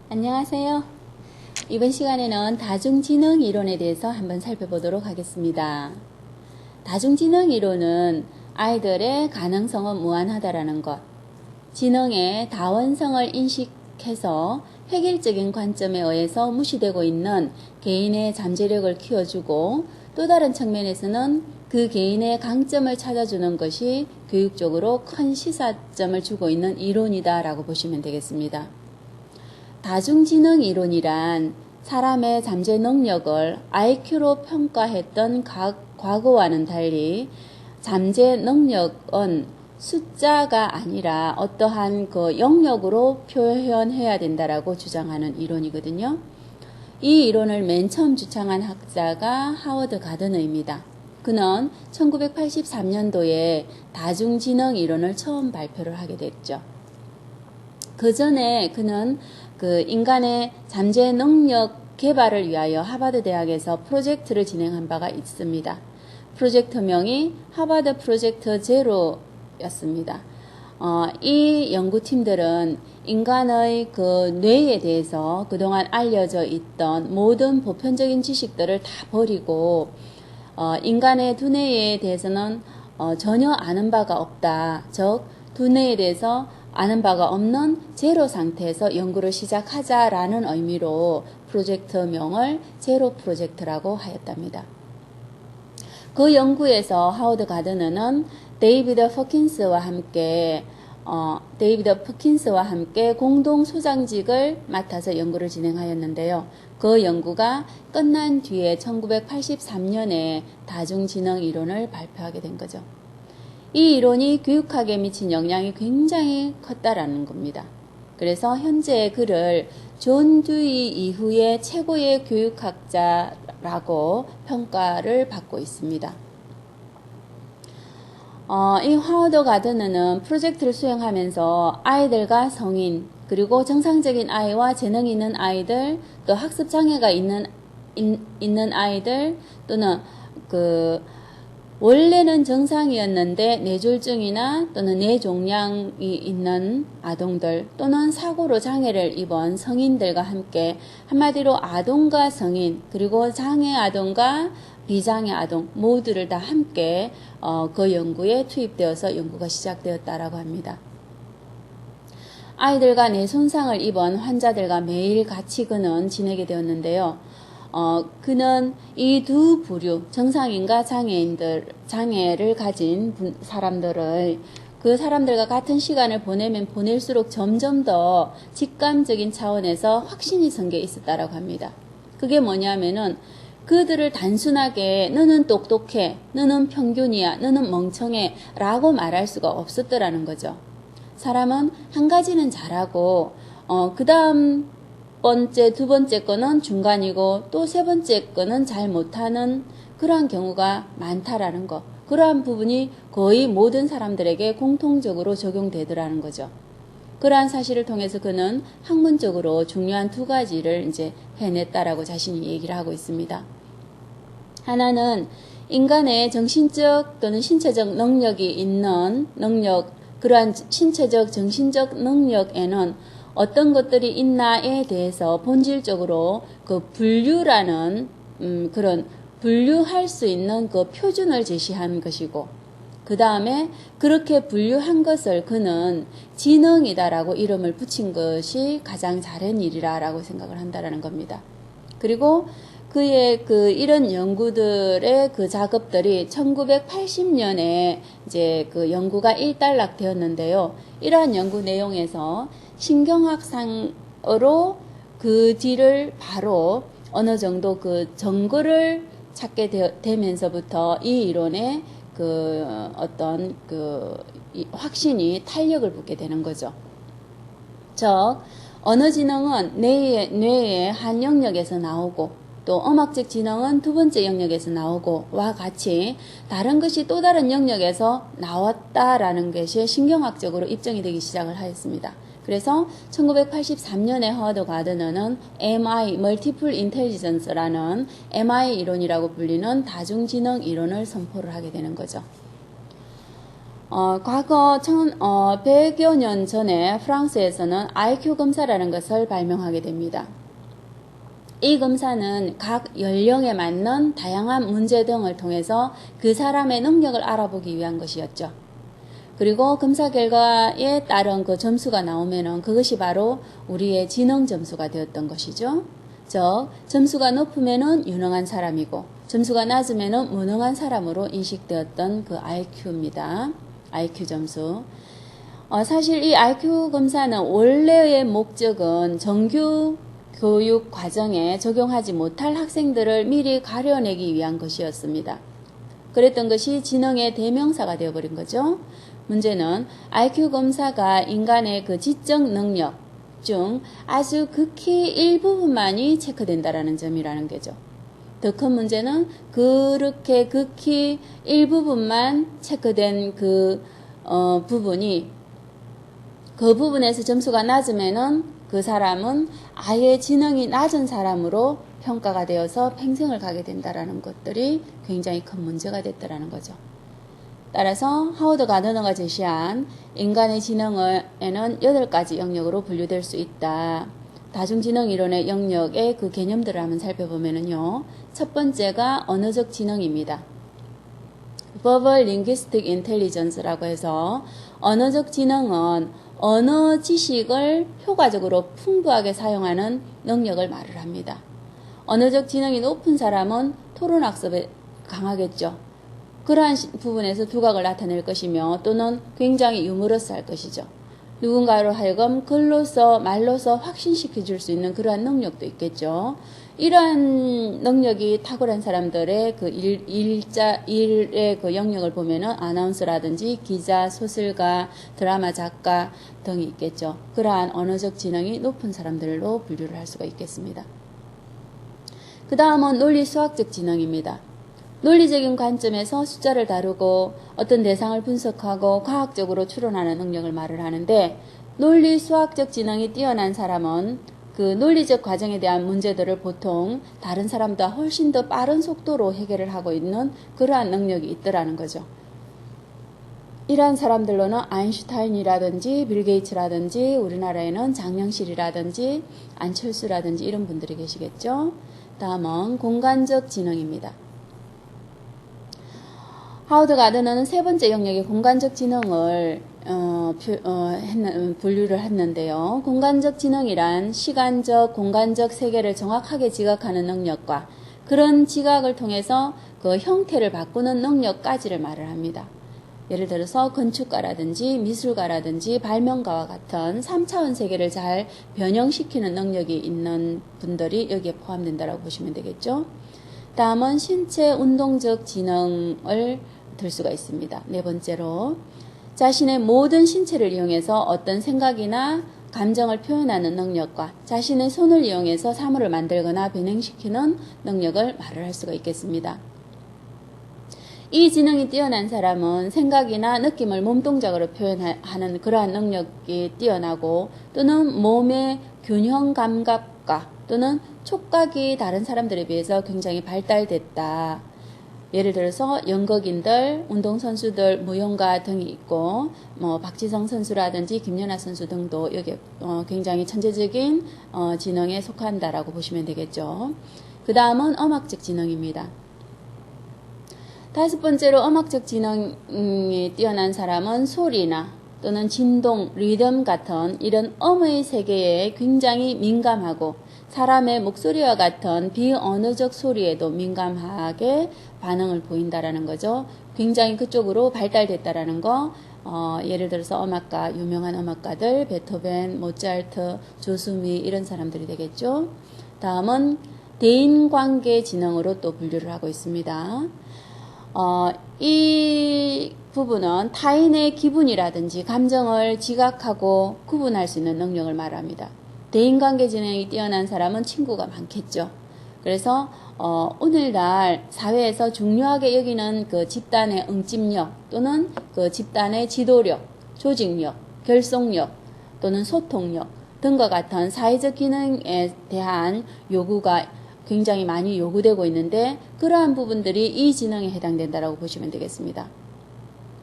안녕하세요. 이번 시간에는 다중지능 이론에 대해서 한번 살펴보도록 하겠습니다. 다중지능 이론은 아이들의 가능성은 무한하다라는 것, 지능의 다원성을 인식해서 획일적인 관점에 의해서 무시되고 있는 개인의 잠재력을 키워주고 또 다른 측면에서는 그 개인의 강점을 찾아주는 것이 교육적으로 큰 시사점을 주고 있는 이론이다라고 보시면 되겠습니다. 다중지능 이론이란 사람의 잠재 능력을 IQ로 평가했던 과거와는 달리 잠재 능력은 숫자가 아니라 어떠한 그 영역으로 표현해야 된다라고 주장하는 이론이거든요. 이 이론을 맨 처음 주창한 학자가 하워드 가드너입니다. 그는 1983년도에 다중지능 이론을 처음 발표를 하게 됐죠. 그 전에 그는 그 인간의 잠재 능력 개발을 위하여 하버드 대학에서 프로젝트를 진행한 바가 있습니다. 프로젝트명이 하버드 프로젝트 제로였습니다. 이 연구팀들은 인간의 그 뇌에 대해서 그동안 알려져 있던 모든 보편적인 지식들을 다 버리고 인간의 두뇌에 대해서는 전혀 아는 바가 없다. 즉 두뇌에 대해서 아는 바가 없는 제로 상태에서 연구를 시작하자라는 의미로 프로젝트명을 제로 프로젝트라고 하였답니다. 그 연구에서 하워드 가드너는 데이비드 퍼킨스와 함께 공동 소장직을 맡아서 연구를 진행하였는데요. 그 연구가 끝난 뒤에 1983년에 다중지능 이론을 발표하게 된 거죠. 이 이론이 교육학에 미친 영향이 굉장히 컸다라는 겁니다. 그래서 현재 그를 존 듀이 이후의 최고의 교육학자라고 평가를 받고 있습니다. 이 하워드 가드너는 프로젝트를 수행하면서 아이들과 성인, 그리고 정상적인 아이와 재능이 있는 아이들, 또 학습 장애가 있는 아이들, 또는 원래는 정상이었는데 뇌졸중이나 또는 뇌종양이 있는 아동들 또는 사고로 장애를 입은 성인들과 함께 한마디로 아동과 성인 그리고 장애 아동과 비장애 아동 모두를 다 함께 그 연구에 투입되어서 연구가 시작되었다라고 합니다. 아이들과 뇌 손상을 입은 환자들과 매일 같이 그는 지내게 되었는데요. 그는 이 두 부류, 정상인과 장애를 가진 사람들을 그 사람들과 같은 시간을 보내면 보낼수록 점점 더 직감적인 차원에서 확신이 생겨 있었다라고 합니다. 그게 뭐냐면은 그들을 단순하게 너는 똑똑해, 너는 평균이야, 너는 멍청해 라고 말할 수가 없었더라는 거죠. 사람은 한 가지는 잘하고 그 다음 번째, 두 번째 거는 중간이고 또 세 번째 거는 잘 못하는 그러한 경우가 많다라는 거. 그러한 부분이 거의 모든 사람들에게 공통적으로 적용되더라는 거죠. 그러한 사실을 통해서 그는 학문적으로 중요한 두 가지를 이제 해냈다라고 자신이 얘기를 하고 있습니다. 하나는 인간의 정신적 또는 신체적 능력이 있는 그러한 신체적, 정신적 능력에는 어떤 것들이 있나에 대해서 본질적으로 그 분류라는 그런 분류할 수 있는 그 표준을 제시한 것이고 그 다음에 그렇게 분류한 것을 그는 지능이다라고 이름을 붙인 것이 가장 잘한 일이라고 생각을 한다라는 겁니다. 그리고 그의 이런 연구들의 그 작업들이 1980년에 이제 그 연구가 일단락되었는데요. 이러한 연구 내용에서 신경학상으로 그 뒤를 바로 어느 정도 그 정거를 찾게 되면서부터 이 이론의 확신이 탄력을 붙게 되는 거죠. 즉, 언어 지능은 뇌의 한 영역에서 나오고 또 음악적 지능은 두 번째 영역에서 나오고 와 같이 다른 것이 또 다른 영역에서 나왔다라는 것이 신경학적으로 입증이 되기 시작을 하였습니다. 그래서 1983년에 하워드 가드너는 MI, Multiple Intelligence라는 MI 이론이라고 불리는 다중지능 이론을 선포를 하게 되는 거죠. 과거 100여 년 전에 프랑스에서는 IQ 검사라는 것을 발명하게 됩니다. 이 검사는 각 연령에 맞는 다양한 문제 등을 통해서 그 사람의 능력을 알아보기 위한 것이었죠. 그리고 검사 결과에 따른 그 점수가 나오면은 그것이 바로 우리의 지능 점수가 되었던 것이죠. 즉, 점수가 높으면은 유능한 사람이고, 점수가 낮으면은 무능한 사람으로 인식되었던 그 IQ입니다. IQ 점수. 사실 이 IQ 검사는 원래의 목적은 정규 교육 과정에 적용하지 못할 학생들을 미리 가려내기 위한 것이었습니다. 그랬던 것이 지능의 대명사가 되어버린 거죠. 문제는 IQ 검사가 인간의 그 지적 능력 중 아주 극히 일부분만이 체크된다라는 점이라는 거죠. 더 큰 문제는 그렇게 극히 일부분만 체크된 그 부분이 그 부분에서 점수가 낮으면은 그 사람은 아예 지능이 낮은 사람으로 평가가 되어서 팽생을 가게 된다라는 것들이 굉장히 큰 문제가 됐다라는 거죠. 따라서 하워드 가더너가 제시한 인간의 지능에는 8가지 영역으로 분류될 수 있다. 다중지능 이론의 영역의 그 개념들을 한번 살펴보면요. 첫 번째가 언어적 지능입니다. Verbal Linguistic Intelligence라고 해서 언어적 지능은 언어 지식을 효과적으로 풍부하게 사용하는 능력을 말을 합니다. 언어적 지능이 높은 사람은 토론학습에 강하겠죠. 그러한 부분에서 두각을 나타낼 것이며 또는 굉장히 유머러스할 것이죠. 누군가로 하여금 글로서 말로서 확신시켜 줄 수 있는 그러한 능력도 있겠죠. 이러한 능력이 탁월한 사람들의 그 일의 그 영역을 보면은 아나운서라든지 기자, 소설가, 드라마 작가 등이 있겠죠. 그러한 언어적 지능이 높은 사람들로 분류를 할 수가 있겠습니다. 그 다음은 논리 수학적 지능입니다. 논리적인 관점에서 숫자를 다루고 어떤 대상을 분석하고 과학적으로 추론하는 능력을 말을 하는데, 논리 수학적 지능이 뛰어난 사람은 그 논리적 과정에 대한 문제들을 보통 다른 사람보다 훨씬 더 빠른 속도로 해결을 하고 있는 그러한 능력이 있더라는 거죠. 이러한 사람들로는 아인슈타인이라든지 빌 게이츠라든지 우리나라에는 장영실이라든지 안철수라든지 이런 분들이 계시겠죠. 다음은 공간적 지능입니다. 하워드 가더너는 세 번째 영역의 공간적 지능을 분류를 했는데요. 공간적 지능이란 시간적, 공간적 세계를 정확하게 지각하는 능력과 그런 지각을 통해서 그 형태를 바꾸는 능력까지를 말을 합니다. 예를 들어서 건축가라든지 미술가라든지 발명가와 같은 3차원 세계를 잘 변형시키는 능력이 있는 분들이 여기에 포함된다고 보시면 되겠죠. 다음은 신체 운동적 지능을 들 수가 있습니다. 네 번째로 자신의 모든 신체를 이용해서 어떤 생각이나 감정을 표현하는 능력과 자신의 손을 이용해서 사물을 만들거나 변형시키는 능력을 말을 할 수가 있겠습니다. 이 지능이 뛰어난 사람은 생각이나 느낌을 몸동작으로 표현하는 그러한 능력이 뛰어나고 또는 몸의 균형 감각과 또는 촉각이 다른 사람들에 비해서 굉장히 발달됐다. 예를 들어서 연극인들, 운동선수들, 무용가 등이 있고 박지성 선수라든지 김연아 선수 등도 여기에 굉장히 천재적인 지능에 속한다라고 보시면 되겠죠. 그 다음은 음악적 지능입니다. 다섯 번째로 음악적 지능이 뛰어난 사람은 소리나 또는 진동, 리듬 같은 이런 음의 세계에 굉장히 민감하고 사람의 목소리와 같은 비언어적 소리에도 민감하게 반응을 보인다라는 거죠. 굉장히 그쪽으로 발달됐다라는 거. 예를 들어서 음악가, 유명한 음악가들, 베토벤, 모차르트, 조수미 이런 사람들이 되겠죠. 다음은 대인관계 지능으로 또 분류를 하고 있습니다. 이 부분은 타인의 기분이라든지 감정을 지각하고 구분할 수 있는 능력을 말합니다. 대인관계 지능이 뛰어난 사람은 친구가 많겠죠. 그래서 오늘날 사회에서 중요하게 여기는 그 집단의 응집력 또는 그 집단의 지도력, 조직력, 결속력 또는 소통력 등과 같은 사회적 기능에 대한 요구가 굉장히 많이 요구되고 있는데 그러한 부분들이 이 지능에 해당된다라고 보시면 되겠습니다.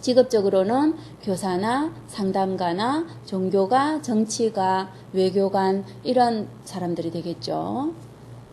직업적으로는 교사나 상담가나 종교가, 정치가, 외교관 이런 사람들이 되겠죠.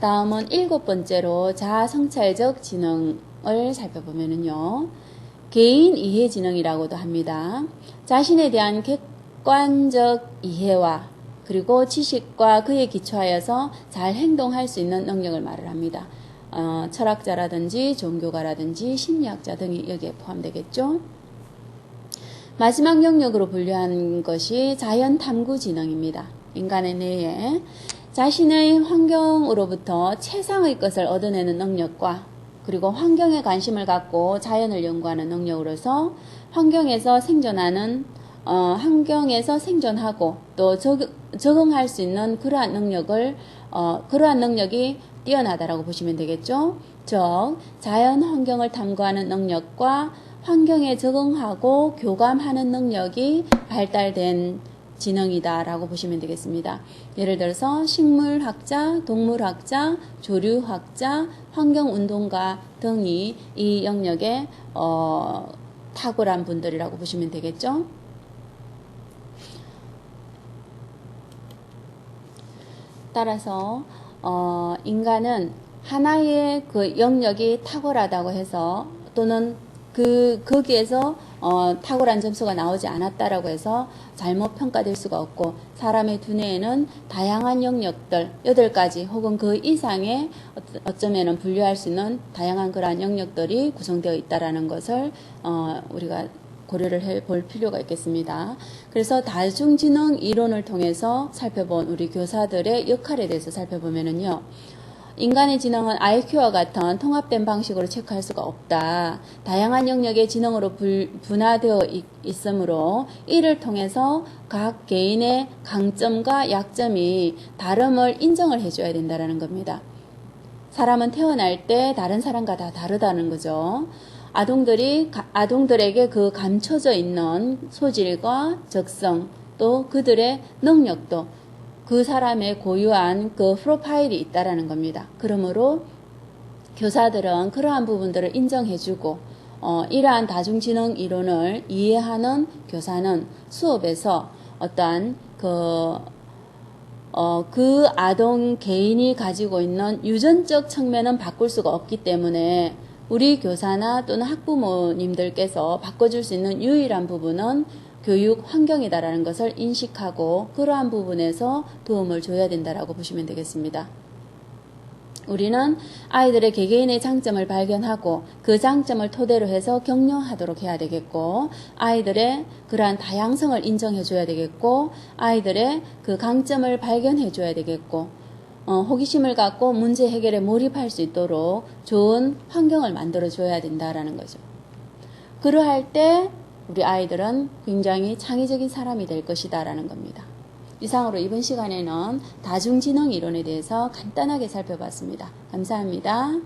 다음은 7번째로 자아성찰적 지능을 살펴보면요. 개인 이해 지능이라고도 합니다. 자신에 대한 객관적 이해와 그리고 지식과 그에 기초하여서 잘 행동할 수 있는 능력을 말을 합니다. 철학자라든지 종교가라든지 심리학자 등이 여기에 포함되겠죠. 마지막 영역으로 분류한 것이 자연탐구 지능입니다. 인간의 뇌에 자신의 환경으로부터 최상의 것을 얻어내는 능력과 그리고 환경에 관심을 갖고 자연을 연구하는 능력으로서 환경에서 생존하고 또 적응할 수 있는 그러한 능력이 뛰어나다라고 보시면 되겠죠. 즉, 자연 환경을 탐구하는 능력과 환경에 적응하고 교감하는 능력이 발달된 지능이다라고 보시면 되겠습니다. 예를 들어서 식물학자, 동물학자, 조류학자, 환경운동가 등이 이 영역에 탁월한 분들이라고 보시면 되겠죠. 따라서 인간은 하나의 그 영역이 탁월하다고 해서 또는 거기에서 탁월한 점수가 나오지 않았다라고 해서 잘못 평가될 수가 없고 사람의 두뇌에는 다양한 영역들 8가지 혹은 그 이상의 어쩌면은 분류할 수 있는 다양한 그러한 영역들이 구성되어 있다라는 것을 우리가 고려를 해볼 필요가 있겠습니다. 그래서 다중지능 이론을 통해서 살펴본 우리 교사들의 역할에 대해서 살펴보면은요. 인간의 지능은 IQ와 같은 통합된 방식으로 체크할 수가 없다. 다양한 영역의 지능으로 분화되어 있으므로 이를 통해서 각 개인의 강점과 약점이 다름을 인정을 해줘야 된다는 겁니다. 사람은 태어날 때 다른 사람과 다 다르다는 거죠. 아동들에게 그 감춰져 있는 소질과 적성 또 그들의 능력도 그 사람의 고유한 그 프로파일이 있다라는 겁니다. 그러므로 교사들은 그러한 부분들을 인정해주고 이러한 다중지능 이론을 이해하는 교사는 수업에서 어떠한 그 아동 개인이 가지고 있는 유전적 측면은 바꿀 수가 없기 때문에 우리 교사나 또는 학부모님들께서 바꿔줄 수 있는 유일한 부분은 교육 환경이다라는 것을 인식하고 그러한 부분에서 도움을 줘야 된다라고 보시면 되겠습니다. 우리는 아이들의 개개인의 장점을 발견하고 그 장점을 토대로 해서 격려하도록 해야 되겠고 아이들의 그러한 다양성을 인정해 줘야 되겠고 아이들의 그 강점을 발견해 줘야 되겠고 호기심을 갖고 문제 해결에 몰입할 수 있도록 좋은 환경을 만들어 줘야 된다라는 거죠. 그러할 때 우리 아이들은 굉장히 창의적인 사람이 될 것이다 라는 겁니다. 이상으로 이번 시간에는 다중지능 이론에 대해서 간단하게 살펴봤습니다. 감사합니다.